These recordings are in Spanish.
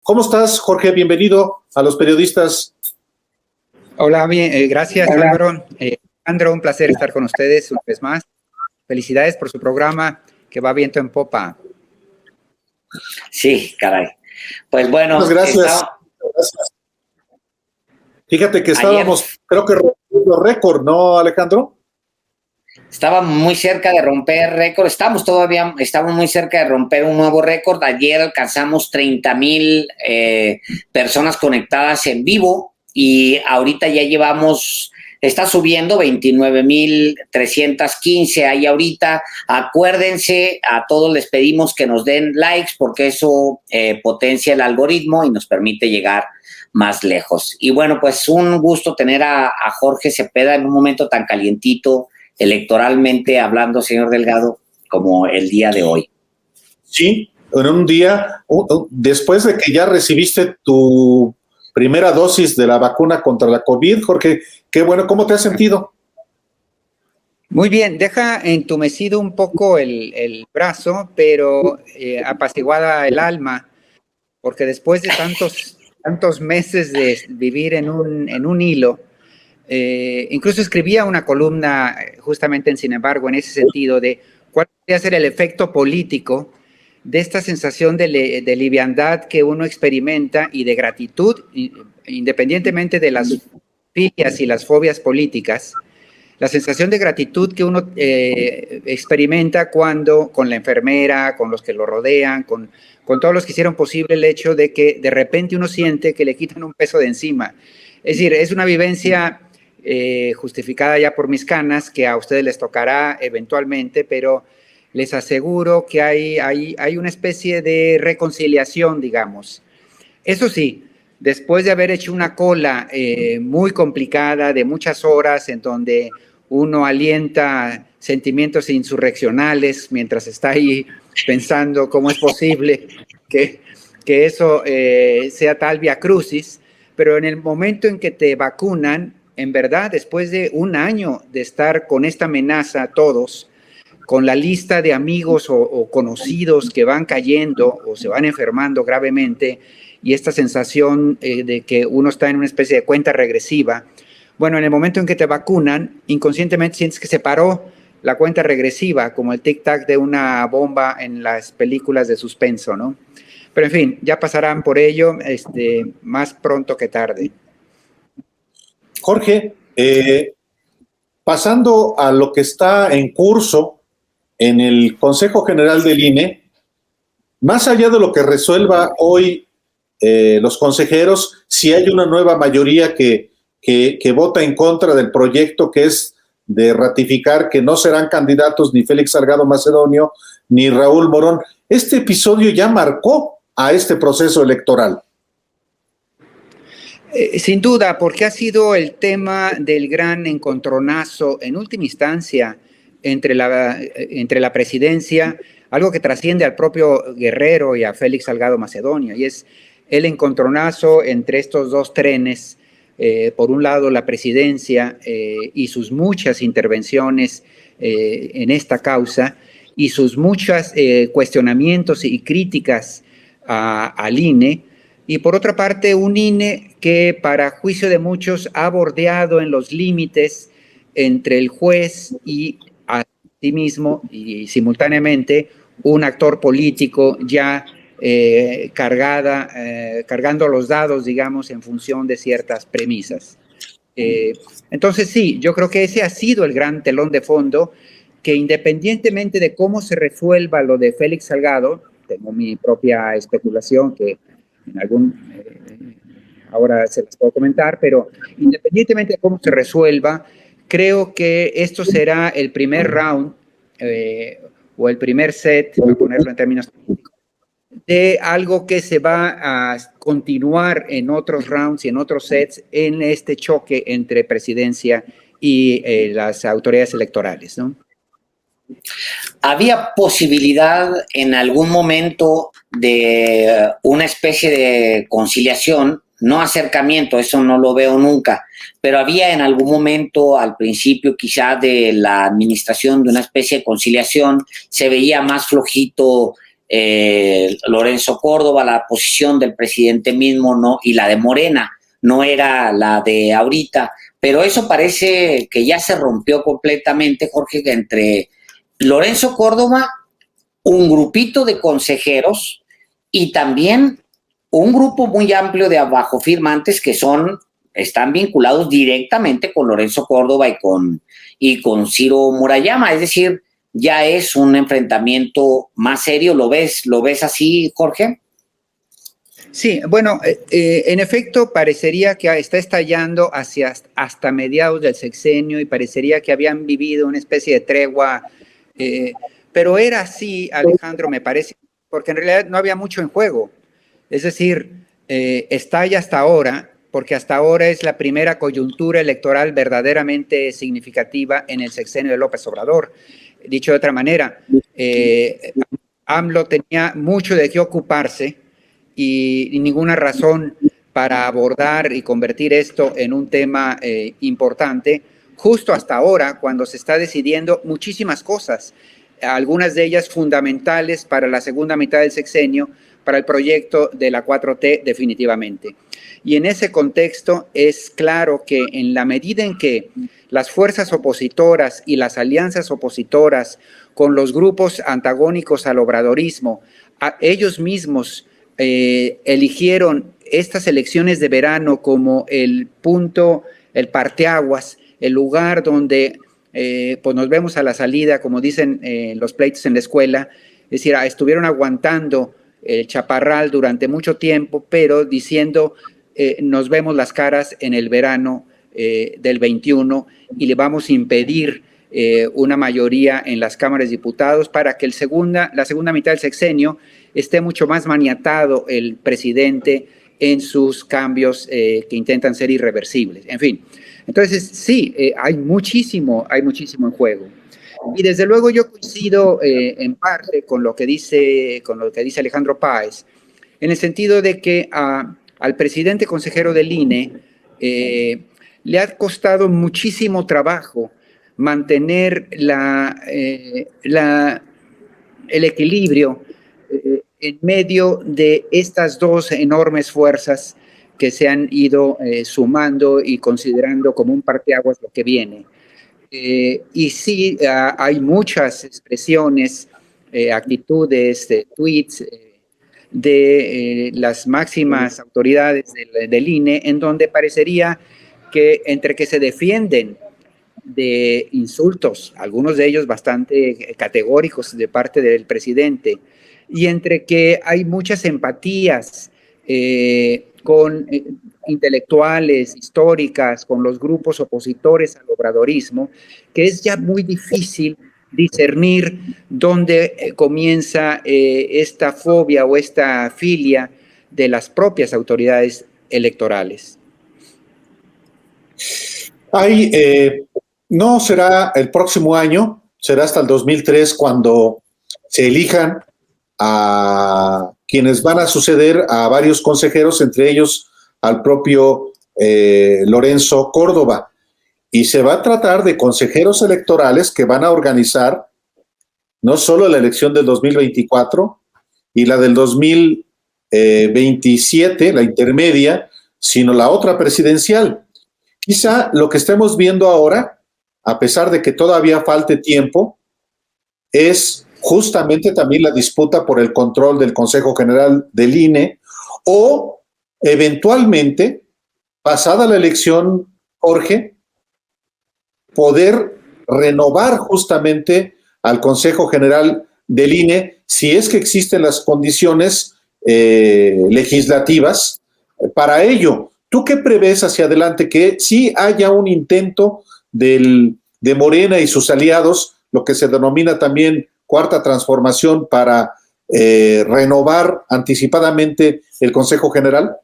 ¿Cómo estás, Jorge? Bienvenido a Los Periodistas. Hola, bien, gracias, Álvaro. Alejandro, un placer estar con ustedes una vez más. Felicidades por su programa, que va viento en popa. Sí, caray. Pues bueno. Muchas gracias. Fíjate que estábamos, creo que rompiendo récord, ¿no, Alejandro? Estábamos muy cerca de romper récord. Estamos muy cerca de romper un nuevo récord. Ayer alcanzamos 30,000 personas conectadas en vivo y ahorita ya está subiendo 29,315 ahí ahorita. Acuérdense, a todos les pedimos que nos den likes porque eso potencia el algoritmo y nos permite llegar más lejos. Y bueno, pues un gusto tener a Jorge Cepeda en un momento tan calientito electoralmente hablando, señor Delgado, como el día de hoy. Sí, en un día, después de que ya recibiste tu primera dosis de la vacuna contra la COVID, Jorge, qué bueno, ¿cómo te has sentido? Muy bien, deja entumecido un poco el brazo, pero apaciguada el alma, porque después de tantos meses de vivir en un hilo, incluso escribía una columna justamente en Sin embargo en ese sentido de cuál podría ser el efecto político de esta sensación de liviandad que uno experimenta y de gratitud, independientemente de las filias y las fobias políticas, la sensación de gratitud que uno experimenta cuando con la enfermera, con los que lo rodean, con todos los que hicieron posible el hecho de que de repente uno siente que le quitan un peso de encima. Es decir, es una vivencia justificada ya por mis canas, que a ustedes les tocará eventualmente, pero les aseguro que hay una especie de reconciliación, digamos. Eso sí, después de haber hecho una cola muy complicada de muchas horas en donde uno alienta sentimientos insurreccionales mientras está ahí pensando cómo es posible que eso sea tal vía crucis, pero en el momento en que te vacunan, en verdad, después de un año de estar con esta amenaza todos, con la lista de amigos o conocidos que van cayendo o se van enfermando gravemente, y esta sensación de que uno está en una especie de cuenta regresiva, bueno, en el momento en que te vacunan, inconscientemente sientes que se paró la cuenta regresiva, como el tic-tac de una bomba en las películas de suspenso, ¿no? Pero en fin, ya pasarán por ello más pronto que tarde. Jorge, pasando a lo que está en curso en el Consejo General del INE, más allá de lo que resuelva hoy los consejeros, si hay una nueva mayoría que vota en contra del proyecto que es de ratificar que no serán candidatos ni Félix Salgado Macedonio ni Raúl Morón, este episodio ya marcó a este proceso electoral. Sin duda, porque ha sido el tema del gran encontronazo en última instancia entre la presidencia, algo que trasciende al propio Guerrero y a Félix Salgado Macedonio, y es el encontronazo entre estos dos trenes, por un lado la presidencia y sus muchas intervenciones en esta causa y sus muchos cuestionamientos y críticas al INE, y por otra parte un INE que para juicio de muchos ha bordeado en los límites entre el juez y a sí mismo y simultáneamente un actor político ya cargando los dados, digamos, en función de ciertas premisas. Entonces sí, yo creo que ese ha sido el gran telón de fondo, que independientemente de cómo se resuelva lo de Félix Salgado, tengo mi propia especulación que ahora se las puedo comentar, pero independientemente de cómo se resuelva, creo que esto será el primer round o el primer set, voy a ponerlo en términos técnicos, de algo que se va a continuar en otros rounds y en otros sets en este choque entre presidencia y las autoridades electorales, ¿no? ¿Había posibilidad en algún momento de una especie de conciliación? No acercamiento, eso no lo veo nunca, pero había en algún momento al principio quizá de la administración de una especie de conciliación, se veía más flojito Lorenzo Córdoba, la posición del presidente mismo, ¿no? Y la de Morena, no era la de ahorita, pero eso parece que ya se rompió completamente, Jorge, entre Lorenzo Córdoba, un grupito de consejeros y también un grupo muy amplio de abajo firmantes que están vinculados directamente con Lorenzo Córdoba y con Ciro Murayama, es decir, ya es un enfrentamiento más serio. ¿Lo ves así, Jorge? Sí, bueno, en efecto parecería que está estallando hasta mediados del sexenio y parecería que habían vivido una especie de tregua, pero era así, Alejandro, me parece, porque en realidad no había mucho en juego. Es decir, estalla hasta ahora, porque hasta ahora es la primera coyuntura electoral verdaderamente significativa en el sexenio de López Obrador. Dicho de otra manera, AMLO tenía mucho de qué ocuparse y ninguna razón para abordar y convertir esto en un tema importante, justo hasta ahora, cuando se está decidiendo muchísimas cosas, algunas de ellas fundamentales para la segunda mitad del sexenio, para el proyecto de la 4T definitivamente. Y en ese contexto es claro que en la medida en que las fuerzas opositoras y las alianzas opositoras con los grupos antagónicos al obradorismo, ellos mismos eligieron estas elecciones de verano como el punto, el parteaguas, el lugar donde pues nos vemos a la salida, como dicen los pleitos en la escuela, es decir, estuvieron aguantando el chaparral durante mucho tiempo, pero diciendo nos vemos las caras en el verano del 21 y le vamos a impedir una mayoría en las cámaras de diputados para que la segunda mitad del sexenio esté mucho más maniatado el presidente en sus cambios que intentan ser irreversibles. En fin, entonces sí, hay muchísimo en juego. Y desde luego yo coincido en parte con lo que dice Alejandro Páez, en el sentido de que al presidente consejero del INE le ha costado muchísimo trabajo mantener el equilibrio en medio de estas dos enormes fuerzas que se han ido sumando y considerando como un parteaguas lo que viene. Y sí, hay muchas expresiones, actitudes, tweets de las máximas autoridades del INE, en donde parecería que entre que se defienden de insultos, algunos de ellos bastante categóricos de parte del presidente, y entre que hay muchas empatías con intelectuales, históricas, con los grupos opositores al obradorismo, que es ya muy difícil discernir dónde comienza esta fobia o esta filia de las propias autoridades electorales. No será el próximo año, será hasta el 2003 cuando se elijan a quienes van a suceder a varios consejeros, entre ellos al propio Lorenzo Córdoba. Y se va a tratar de consejeros electorales que van a organizar no solo la elección del 2024 y la del 2027, la intermedia, sino la otra presidencial. Quizá lo que estemos viendo ahora, a pesar de que todavía falte tiempo, es justamente también la disputa por el control del Consejo General del INE o eventualmente, pasada la elección, Jorge, poder renovar justamente al Consejo General del INE si es que existen las condiciones legislativas para ello. ¿Tú qué prevés hacia adelante? Que sí haya un intento de Morena y sus aliados, lo que se denomina también cuarta transformación, para renovar anticipadamente el Consejo General?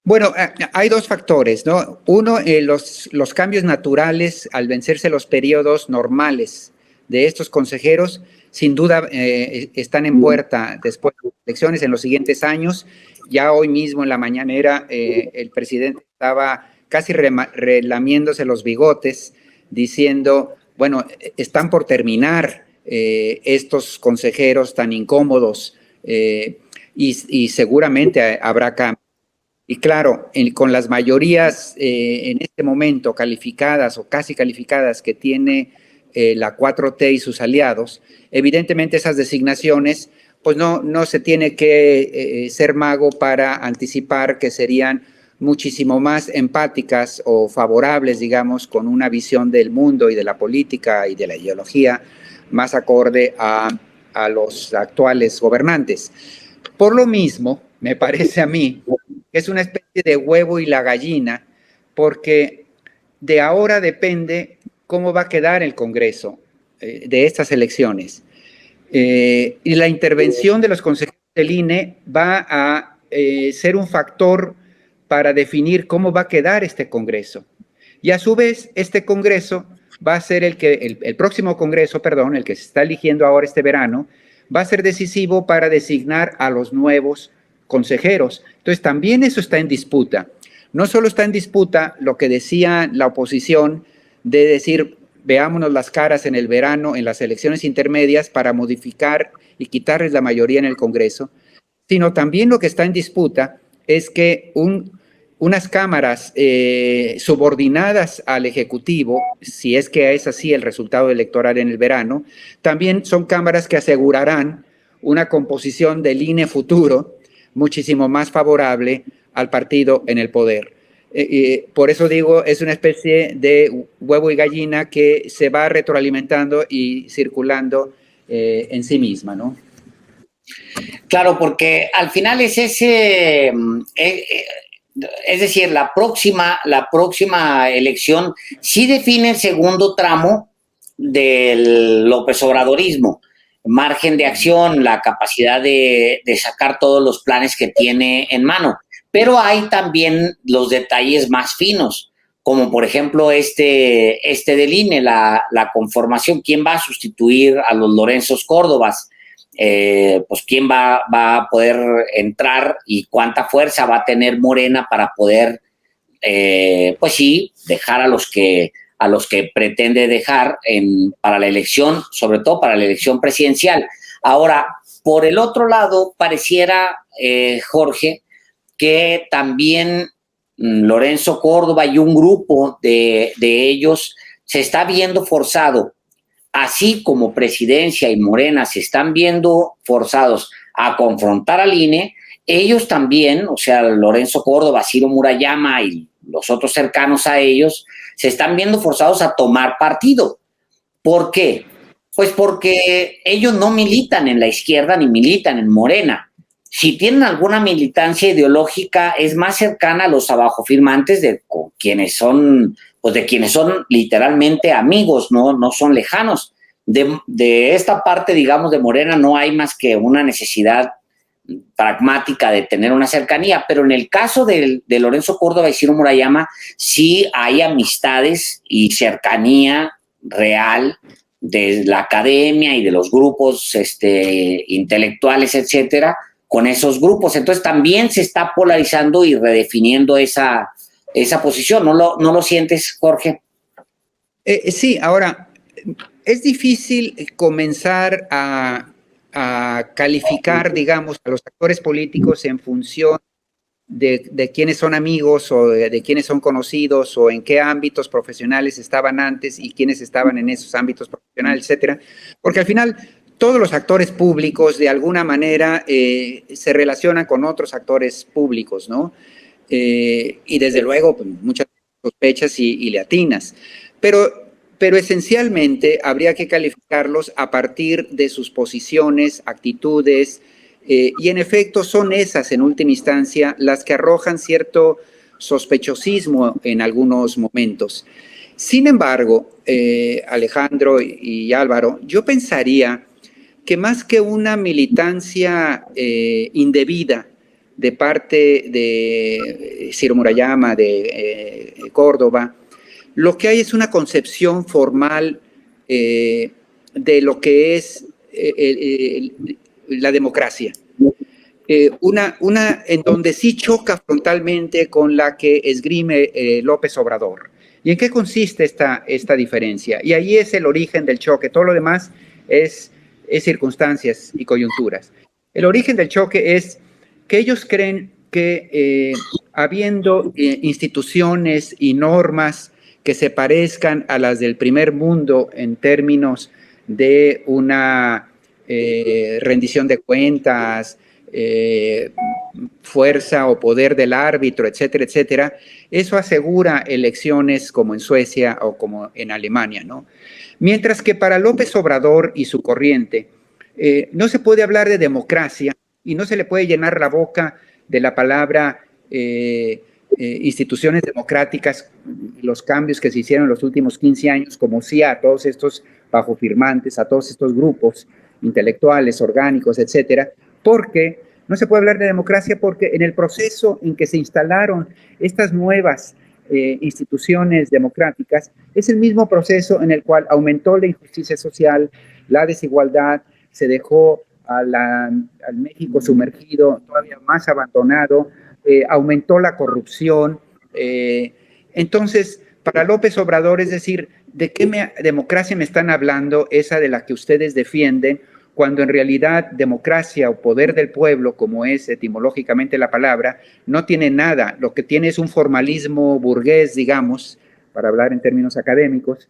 Bueno, hay dos factores, ¿no? Uno, los cambios naturales al vencerse los periodos normales de estos consejeros, sin duda están en puerta después de las elecciones en los siguientes años. Ya hoy mismo en la mañanera el presidente estaba casi relamiéndose los bigotes diciendo, bueno, están por terminar estos consejeros tan incómodos y seguramente habrá cambios. Y claro, con las mayorías en este momento calificadas o casi calificadas que tiene la 4T y sus aliados, evidentemente esas designaciones, pues no se tiene que ser mago para anticipar que serían muchísimo más empáticas o favorables, digamos, con una visión del mundo y de la política y de la ideología más acorde a los actuales gobernantes. Por lo mismo, me parece a mí que es una especie de huevo y la gallina, porque de ahora depende cómo va a quedar el Congreso de estas elecciones. Y la intervención de los consejeros del INE va a ser un factor para definir cómo va a quedar este Congreso. Y a su vez, este Congreso va a ser el próximo Congreso, perdón, el que se está eligiendo ahora este verano, va a ser decisivo para designar a los nuevos consejeros. Entonces, también eso está en disputa. No solo está en disputa lo que decía la oposición de decir, veámonos las caras en el verano, en las elecciones intermedias, para modificar y quitarles la mayoría en el Congreso, sino también lo que está en disputa es que unas cámaras subordinadas al Ejecutivo, si es que es así el resultado electoral en el verano, también son cámaras que asegurarán una composición del INE futuro muchísimo más favorable al partido en el poder. Por eso digo, es una especie de huevo y gallina que se va retroalimentando y circulando en sí misma, ¿no? Claro, porque al final es ese, es decir, la próxima elección sí define el segundo tramo del López Obradorismo, margen de acción, la capacidad de sacar todos los planes que tiene en mano. Pero hay también los detalles más finos, como por ejemplo este del INE, la conformación, quién va a sustituir a los Lorenzos Córdobas, pues quién va a poder entrar y cuánta fuerza va a tener Morena para poder, pues sí, dejar a los que pretende dejar para la elección, sobre todo para la elección presidencial. Ahora, por el otro lado, pareciera, Jorge, que también Lorenzo Córdoba y un grupo de ellos se está viendo forzado, así como Presidencia y Morena se están viendo forzados a confrontar al INE, ellos también, o sea, Lorenzo Córdoba, Ciro Murayama y los otros cercanos a ellos, se están viendo forzados a tomar partido. ¿Por qué? Pues porque ellos no militan en la izquierda ni militan en Morena. Si tienen alguna militancia ideológica, es más cercana a los abajofirmantes de quienes son literalmente amigos, no son lejanos. De esta parte, digamos, de Morena no hay más que una necesidad pragmática de tener una cercanía, pero en el caso de Lorenzo Córdoba y Ciro Murayama sí hay amistades y cercanía real de la academia y de los grupos intelectuales, etcétera, con esos grupos. Entonces también se está polarizando y redefiniendo esa posición. ¿No lo sientes, Jorge? Sí, ahora, es difícil comenzar a calificar, digamos, a los actores políticos en función de quiénes son amigos o de quiénes son conocidos o en qué ámbitos profesionales estaban antes y quiénes estaban en esos ámbitos profesionales, etcétera. Porque al final todos los actores públicos de alguna manera se relacionan con otros actores públicos, ¿no? Y desde luego pues, muchas sospechas y le atinas. Pero esencialmente habría que calificarlos a partir de sus posiciones, actitudes, y en efecto son esas en última instancia las que arrojan cierto sospechosismo en algunos momentos. Sin embargo, Alejandro y Álvaro, yo pensaría que más que una militancia indebida de parte de Ciro Murayama, de Córdoba, lo que hay es una concepción formal de lo que es la democracia. Una en donde sí choca frontalmente con la que esgrime López Obrador. ¿Y en qué consiste esta diferencia? Y ahí es el origen del choque. Todo lo demás es circunstancias y coyunturas. El origen del choque es que ellos creen que habiendo instituciones y normas que se parezcan a las del primer mundo en términos de una rendición de cuentas, fuerza o poder del árbitro, etcétera, etcétera, eso asegura elecciones como en Suecia o como en Alemania, ¿no? Mientras que para López Obrador y su corriente no se puede hablar de democracia y no se le puede llenar la boca de la palabra instituciones democráticas, los cambios que se hicieron en los últimos 15 años, como sí a todos estos bajofirmantes, a todos estos grupos intelectuales, orgánicos, etcétera, porque no se puede hablar de democracia porque en el proceso en que se instalaron estas nuevas instituciones democráticas, es el mismo proceso en el cual aumentó la injusticia social, la desigualdad, se dejó al México sumergido, todavía más abandonado, aumentó la corrupción. Entonces, para López Obrador, es decir, ¿de qué democracia me están hablando? Esa de la que ustedes defienden, cuando en realidad democracia o poder del pueblo, como es etimológicamente la palabra, no tiene nada. Lo que tiene es un burgués, digamos, para hablar en términos académicos,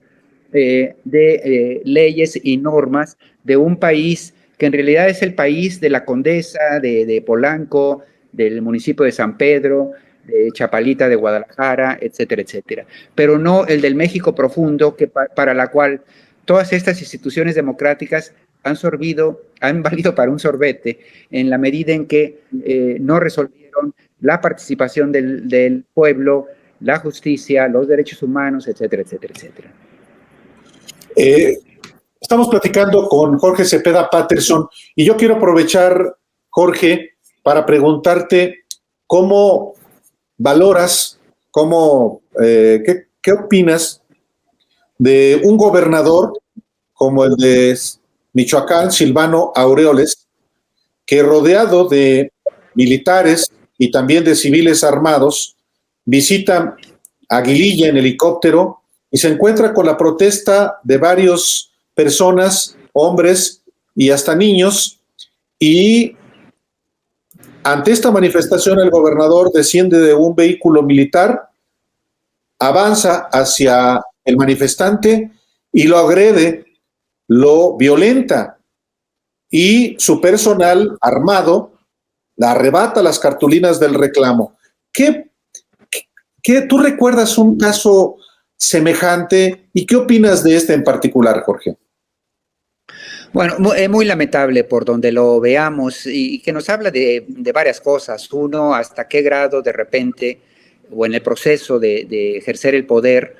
de leyes y normas de un país que en realidad es el país de la Condesa, de Polanco, del municipio de San Pedro, de Chapalita de Guadalajara, etcétera, etcétera. Pero no el del México profundo, que para la cual todas estas instituciones democráticas han valido para un sorbete en la medida en que no resolvieron la participación del pueblo, la justicia, los derechos humanos, etcétera, etcétera, etcétera. Estamos platicando con Jorge Cepeda Patterson y yo quiero aprovechar, Jorge, para preguntarte cómo valoras, qué opinas de un gobernador como el de Michoacán, Silvano Aureoles, que rodeado de militares y también de civiles armados, visita Aguililla en helicóptero y se encuentra con la protesta de varias personas, hombres y hasta niños, y ante esta manifestación el gobernador desciende de un vehículo militar, avanza hacia el manifestante y lo agrede, lo violenta, y su personal armado le arrebata las cartulinas del reclamo. ¿Qué tú recuerdas un caso semejante y qué opinas de este en particular, Jorge? Bueno, es muy lamentable por donde lo veamos y que nos habla de varias cosas. Uno, hasta qué grado de repente o en el proceso de ejercer el poder,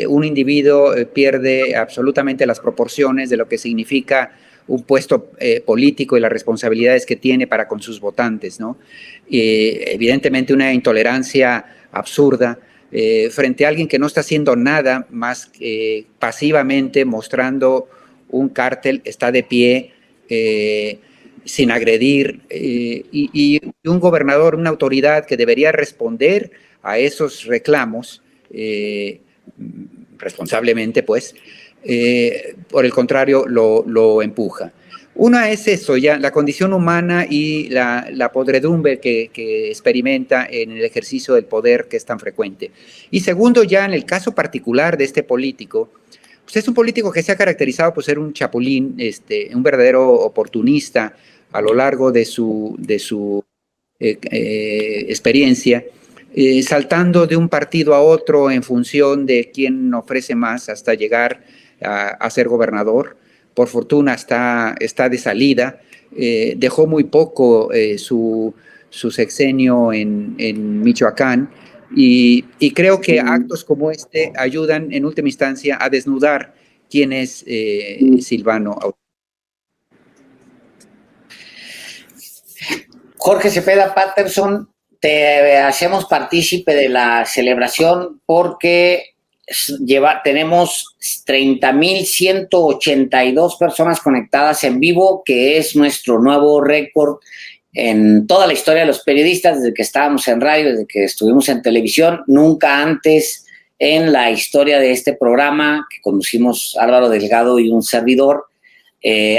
un individuo pierde absolutamente las proporciones de lo que significa un puesto político y las responsabilidades que tiene para con sus votantes, ¿no? Evidentemente una intolerancia absurda frente a alguien que no está haciendo nada más que pasivamente mostrando un cártel, está de pie, sin agredir, y un gobernador, una autoridad que debería responder a esos reclamos, responsablemente, pues, por el contrario, lo empuja. Una es eso, ya la condición humana y la podredumbre que experimenta en el ejercicio del poder que es tan frecuente. Y segundo, ya en el caso particular de este político, pues es un político que se ha caracterizado por ser un chapulín, un verdadero oportunista a lo largo de su experiencia, saltando de un partido a otro en función de quién ofrece más hasta llegar a ser gobernador. Por fortuna está de salida, dejó muy poco su sexenio en Michoacán, y creo que actos como este ayudan en última instancia a desnudar quién es Silvano. Jorge Cepeda Patterson, te hacemos partícipe de la celebración porque tenemos 30,182 personas conectadas en vivo, que es nuestro nuevo récord en toda la historia de los periodistas, desde que estábamos en radio, desde que estuvimos en televisión. Nunca antes en la historia de este programa que conducimos Álvaro Delgado y un servidor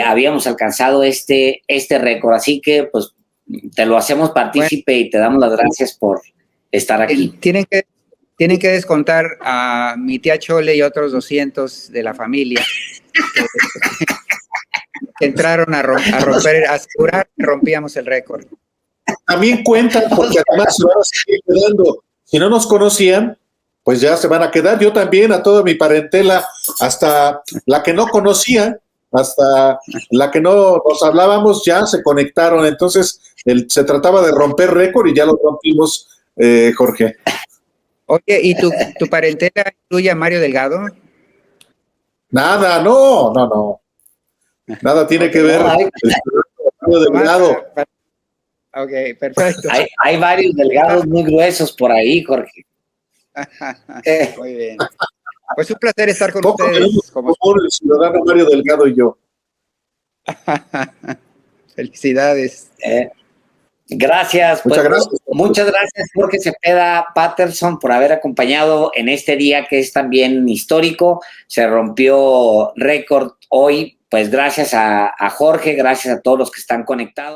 habíamos alcanzado este récord. Así que, pues, te lo hacemos partícipe y te damos las gracias por estar aquí. Tienen que descontar a mi tía Chole y otros 200 de la familia que entraron a romper, a asegurar que rompíamos el récord. También cuentan, porque además se van a seguir quedando. Si no nos conocían, pues ya se van a quedar. Yo también, a toda mi parentela, hasta la que no conocía, hasta la que no nos hablábamos, ya se conectaron. Entonces, se trataba de romper récord y ya lo rompimos, Jorge. Oye, ¿y tu parentela incluye a Mario Delgado? Nada, no. Nada tiene que ver Mario Delgado. Ok, perfecto. Hay varios delgados muy gruesos por ahí, Jorge. Muy bien. Pues un placer estar con Poco ustedes. como el ciudadano Mario Delgado y yo. Felicidades. Gracias. Muchas gracias. Muchas gracias, Jorge Cepeda Patterson, por haber acompañado en este día que es también histórico. Se rompió récord hoy. Pues gracias a Jorge, gracias a todos los que están conectados.